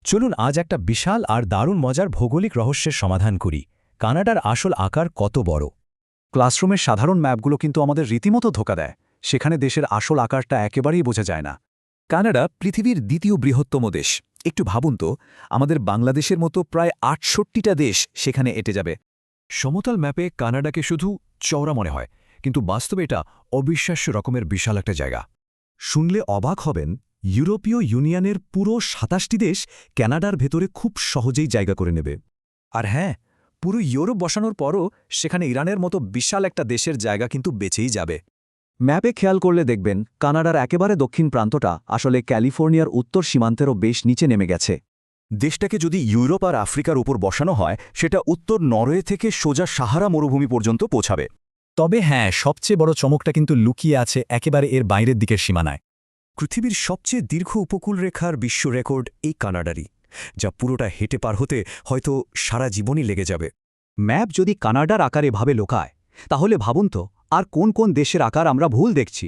চলুন আজ একটা বিশাল আর দারুণ মজার ভৌগোলিক রহস্যের সমাধান করি। কানাডার আসল আকার কত বড়? ক্লাসরুমের সাধারণ ম্যাপগুলো কিন্তু আমাদের রীতিমতো ধোঁকা দেয়। সেখানে দেশের আসল আকারটা একেবারেই বোঝা যায় না। কানাডা পৃথিবীর দ্বিতীয় বৃহত্তম দেশ। একটু ভাবুন তো, আমাদের বাংলাদেশের মতো প্রায় ৬৮টা দেশ সেখানে এঁটে যাবে। সমতল ম্যাপে কানাডাকে শুধু চওড়া মনে হয়, কিন্তু বাস্তবে এটা অবিশ্বাস্য রকমের বিশাল একটা জায়গা। শুনলে অবাক হবেন, ইউরোপীয় ইউনিয়নের পুরো ২৭টি দেশ কানাডার ভেতরে খুব সহজেই জায়গা করে নেবে। আর হ্যাঁ, পুরো ইউরোপ বসানোর পরও সেখানে ইরানের মতো বিশাল একটা দেশের জায়গা কিন্তু বেঁচেই যাবে। ম্যাপে খেয়াল করলে দেখবেন কানাডার একেবারে দক্ষিণ প্রান্তটা আসলে ক্যালিফোর্নিয়ার উত্তর সীমান্তেরও বেশ নিচে নেমে গেছে। দেশটাকে যদি ইউরোপ আর আফ্রিকার উপর বসানো হয়, সেটা উত্তর নরওয়ে থেকে সোজা সাহারা মরুভূমি পর্যন্ত পৌঁছাবে। তবে হ্যাঁ, সবচেয়ে বড় চমকটা কিন্তু লুকিয়ে আছে একেবারে এর বাইরের দিকের সীমানায়। পৃথিবীর সবচেয়ে দীর্ঘ উপকূলরেখার বিশ্ব রেকর্ড এই কানাডারই, যা পুরোটা হেঁটে পার হতে হয়তো সারা জীবনই লেগে যাবে। ম্যাপ যদি কানাডার আকার এভাবে লোকায়, তাহলে ভাবুন তো আর কোন কোন দেশের আকার আমরা ভুল দেখছি।